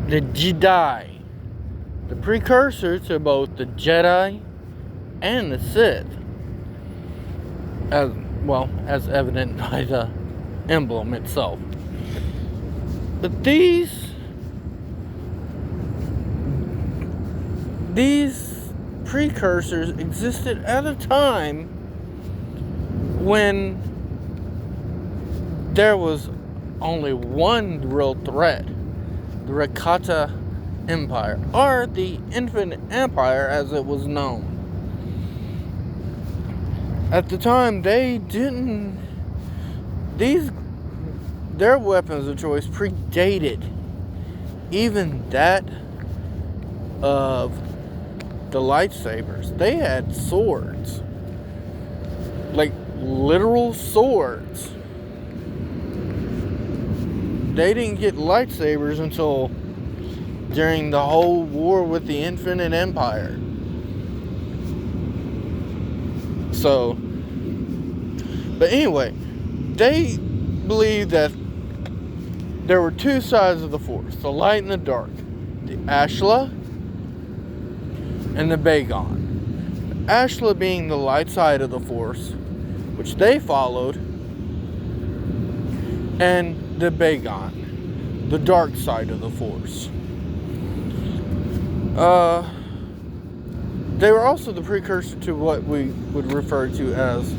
the Jedi, the precursor to both the Jedi and the Sith, as evident by the emblem itself. But these precursors existed at a time when there was only one real threat: the Rakata Empire, or the Infinite Empire as it was known. At the time, their weapons of choice predated even that of the lightsabers. They had swords, like literal swords. They didn't get lightsabers until during the whole war with the Infinite Empire. So, but anyway, they believed that there were two sides of the Force: the light and the dark, the Ashla and the Bagon. The Ashla being the light side of the Force, which they followed, and the Bagon, the dark side of the Force. They were also the precursor to what we would refer to as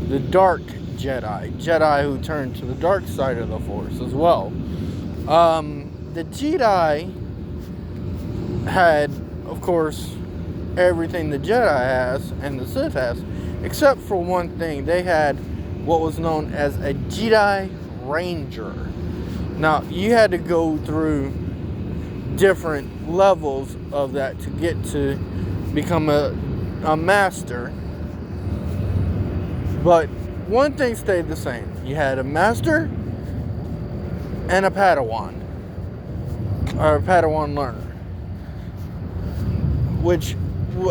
the Dark Jedi. Jedi who turned to the dark side of the Force as well. The Jedi had, of course, everything the Jedi has and the Sith has, except for one thing. They had what was known as a Jedi Ranger. Now, you had to go through different levels of that to get to become a master. But one thing stayed the same. You had a master and a Padawan, or a Padawan learner, which,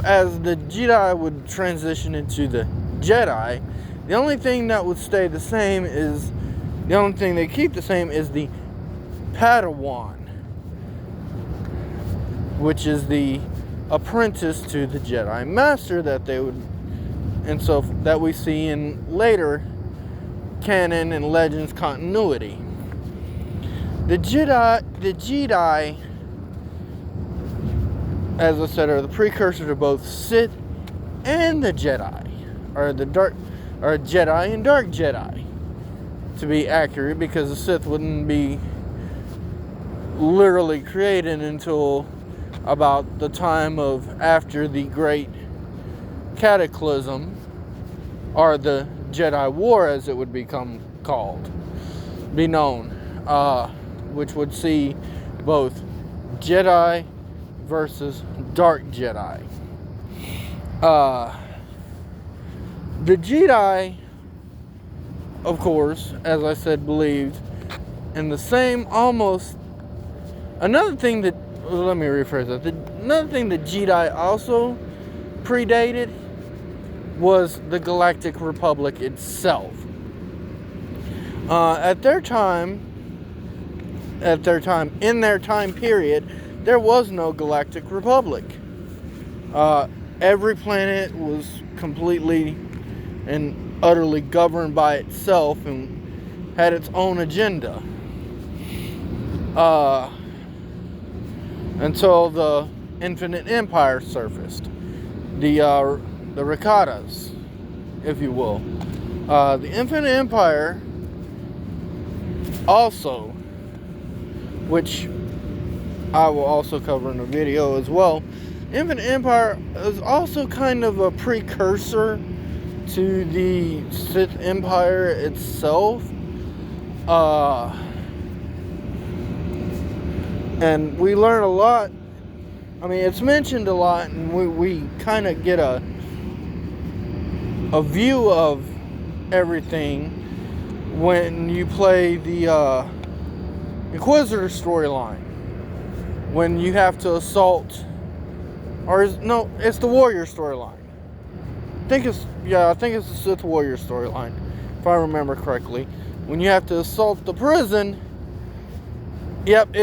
as the Jedi would transition into the Jedi, the only thing that would stay the same is, the only thing they keep the same is the Padawan, which is the apprentice to the Jedi Master that they would, and so that we see in later canon and Legends continuity. The Jedi, as I said, are the precursor to both Sith and the Jedi, or Jedi and Dark Jedi, to be accurate, because the Sith wouldn't be literally created until about the time of after the Great Cataclysm, or the Jedi War as it would be known, which would see both Jedi versus Dark Jedi. The Jedi, of course, as I said, believed in the same another thing that Jedi also predated was the Galactic Republic itself. In their time period, there was no Galactic Republic. Every planet was completely and utterly governed by itself and had its own agenda. Until the Infinite Empire surfaced. The Rakatas, if you will. The Infinite Empire also, which I will also cover in a video as well, Infinite Empire is also kind of a precursor to the Sith Empire itself. And we learn a lot. I mean, it's mentioned a lot, and we kind of get a view of everything when you play the Inquisitor storyline. When you have to assault, it's the Warrior storyline. I think it's the Sith Warrior storyline, if I remember correctly. When you have to assault the prison Yep,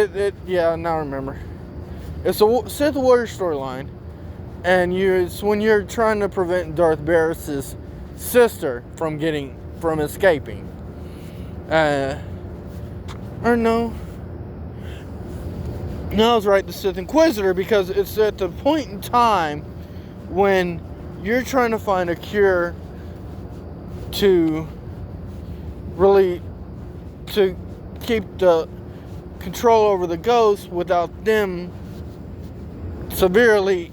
yeah, now I remember. It's a Sith Warrior storyline, and it's when you're trying to prevent Darth Barris's sister from escaping. Or no, I was right, the Sith Inquisitor, because it's at the point in time when you're trying to find a cure to keep the control over the ghosts without them severely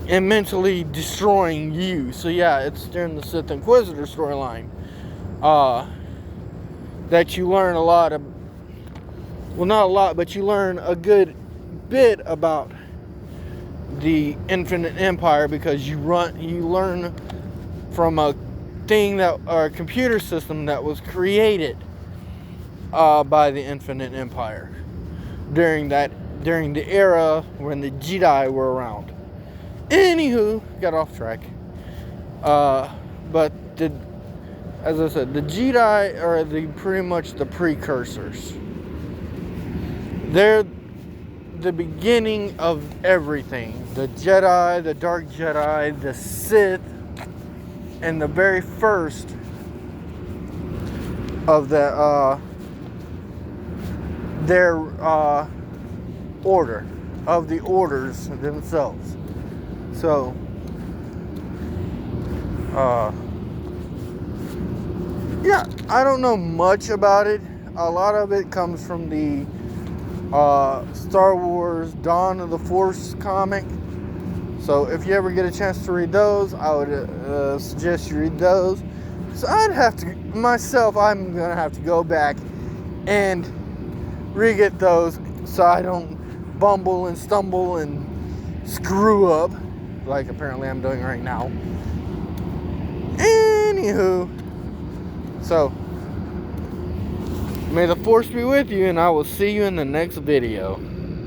and mentally destroying you. So yeah, it's during the Sith Inquisitor storyline that you learn a lot of, well, not a lot, but you learn a good bit about the Infinite Empire, because you learn from a computer system that was created by the Infinite Empire during the era when the Jedi were around. Anywho, got off track. But as I said, the Jedi are pretty much the precursors. They're the beginning of everything. The Jedi, the Dark Jedi, the Sith, and the very first of their order, of the orders themselves. So, yeah, I don't know much about it. A lot of it comes from the Star Wars Dawn of the Force comic. So if you ever get a chance to read those, I would suggest you read those. So I'm gonna have to go back and re-get those so I don't bumble and stumble and screw up like apparently I'm doing right now. Anywho, so may the Force be with you, and I will see you in the next video.